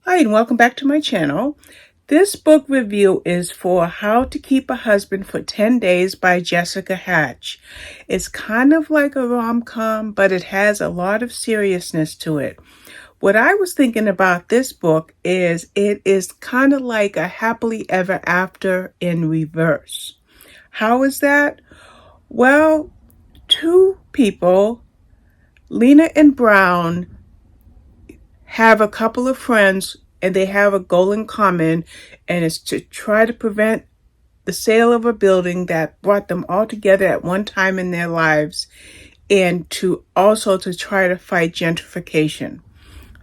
Hi, and welcome back to my channel. This book review is for How to Keep a Husband for 10 Days by Jessica Hatch. It's kind of like a rom-com, but it has a lot of seriousness to it. What I was thinking about this book is it is kind of like a happily ever after in reverse. How is that? Well, two people, Lena and Brown, have a couple of friends and they have a goal in common, and it's to try to prevent the sale of a building that brought them all together at one time in their lives, and to also to try to fight gentrification.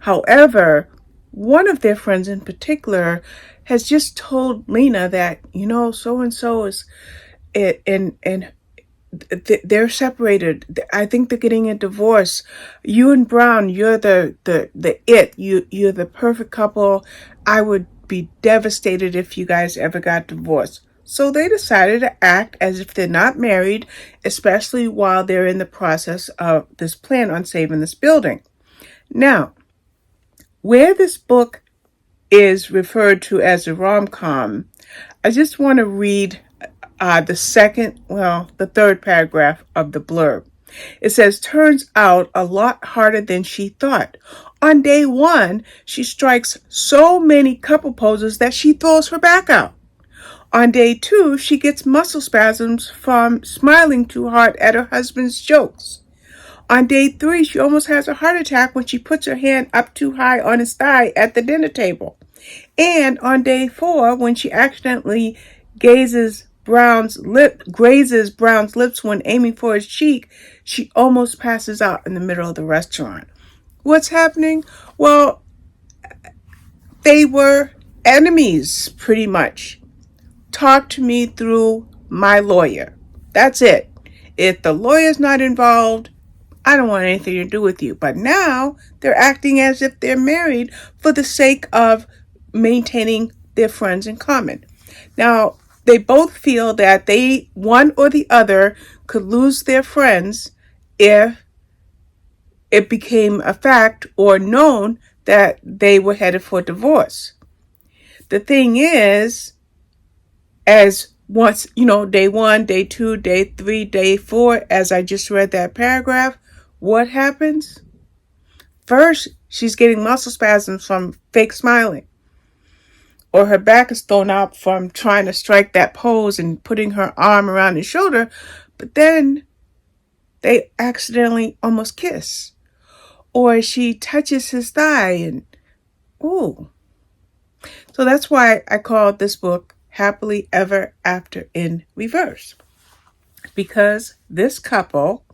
However, one of their friends in particular has just told Lena that, so and so is and they're separated. I think they're getting a divorce. You and Brown, you're you're the perfect couple. I would be devastated if you guys ever got divorced. So they decided to act as if they're not married, especially while they're in the process of this plan on saving this building. Now, where this book is referred to as a rom-com, I just want to read the third paragraph of the blurb. It says, turns out a lot harder than she thought. On day one, she strikes so many couple poses that she throws her back out. On day two, she gets muscle spasms from smiling too hard at her husband's jokes. On day three, she almost has a heart attack when she puts her hand up too high on his thigh at the dinner table. And on day four, when she accidentally grazes Brown's lips when aiming for his cheek, she almost passes out in the middle of the restaurant. What's happening? Well, they were enemies, pretty much. Talk to me through my lawyer. That's it. If the lawyer's not involved, I don't want anything to do with you. But now they're acting as if they're married for the sake of maintaining their friends in common. Now, they both feel that one or the other, could lose their friends if it became a fact or known that they were headed for divorce. The thing is, as once, day one, day two, day three, day four, as I just read that paragraph, what happens? First, she's getting muscle spasms from fake smiling, or her back is thrown out from trying to strike that pose and putting her arm around his shoulder, but then they accidentally almost kiss. Or she touches his thigh and, ooh. So that's why I called this book Happily Ever After in Reverse. Because this couple,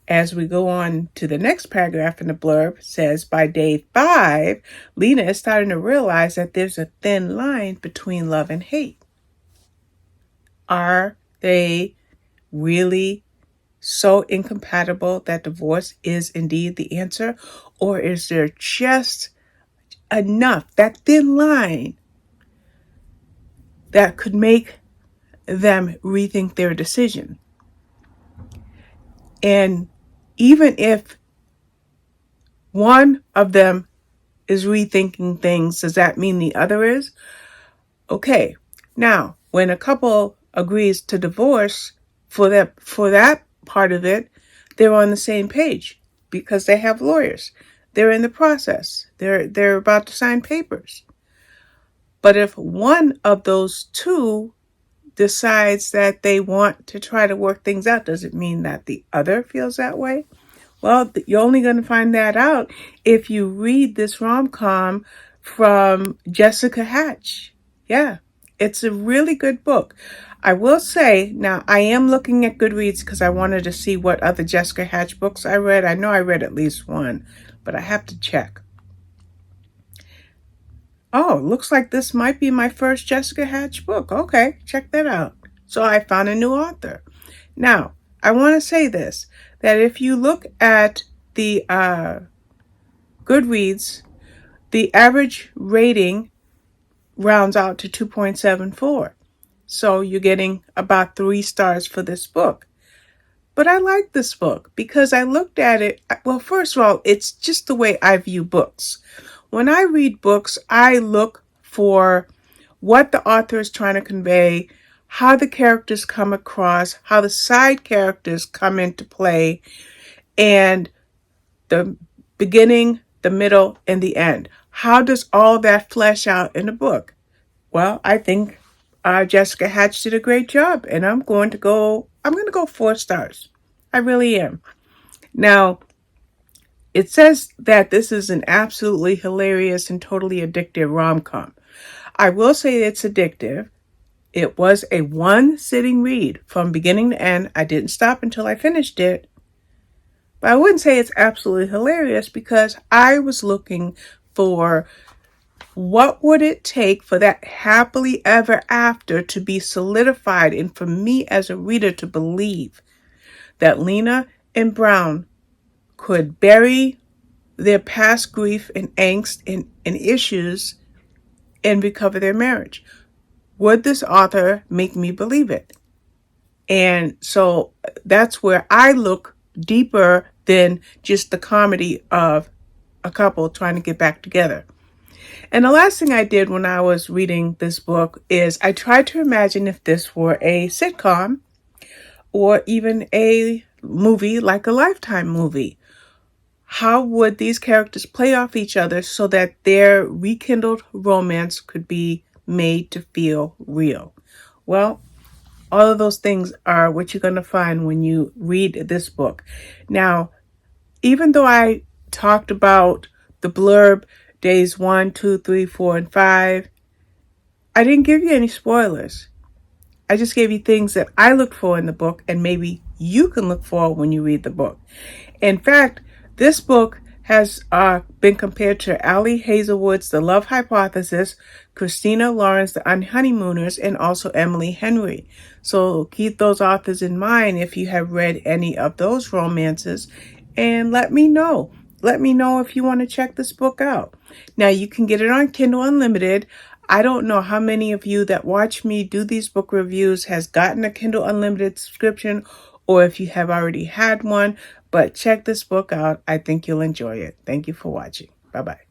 as we go on to the next paragraph in the blurb, says by day 5, Lena is starting to realize that there's a thin line between love and hate. Are they really so incompatible that divorce is indeed the answer? Or is there just enough, that thin line, that could make them rethink their decision? And even if one of them is rethinking things, does that mean the other is? Okay, now, when a couple agrees to divorce, for that part of it, they're on the same page because they have lawyers. They're in the process. They're about to sign papers. But if one of those two decides that they want to try to work things out, does it mean that the other feels that way? Well, you're only going to find that out if you read this rom-com from Jessica Hatch. Yeah, it's a really good book. I will say, now I am looking at Goodreads because I wanted to see what other Jessica Hatch books I read. I know I read at least one, but I have to check. Oh, looks like this might be my first Jessica Hatch book. Okay, check that out. So I found a new author. Now, I want to say this, that if you look at the Goodreads, the average rating rounds out to 2.74. So you're getting about 3 stars for this book. But I like this book because I looked at it. Well, first of all, it's just the way I view books. When I read books, I look for what the author is trying to convey, how the characters come across, how the side characters come into play, and the beginning, the middle, and the end. How does all that flesh out in a book? Well, I think Jessica Hatch did a great job, and I'm going to go 4 stars. I really am. Now, it says that this is an absolutely hilarious and totally addictive rom-com. I will say it's addictive. It was a one sitting read from beginning to end. I didn't stop until I finished it. But I wouldn't say it's absolutely hilarious because I was looking for what would it take for that happily ever after to be solidified and for me as a reader to believe that Lena and Brown could bury their past grief and angst and issues and recover their marriage. Would this author make me believe it? And so that's where I look deeper than just the comedy of a couple trying to get back together. And the last thing I did when I was reading this book is I tried to imagine if this were a sitcom or even a movie like a Lifetime movie. How would these characters play off each other so that their rekindled romance could be made to feel real? Well, all of those things are what you're going to find when you read this book. Now, even though I talked about the blurb, days 1, 2, 3, 4, and 5, I didn't give you any spoilers. I just gave you things that I looked for in the book and maybe you can look for when you read the book. In fact, this book has been compared to Ali Hazelwood's The Love Hypothesis, Christina Lauren's The Unhoneymooners, and also Emily Henry. So keep those authors in mind if you have read any of those romances and let me know. Let me know if you want to check this book out. Now, you can get it on Kindle Unlimited. I don't know how many of you that watch me do these book reviews has gotten a Kindle Unlimited subscription or if you have already had one, but check this book out. I think you'll enjoy it. Thank you for watching. Bye-bye.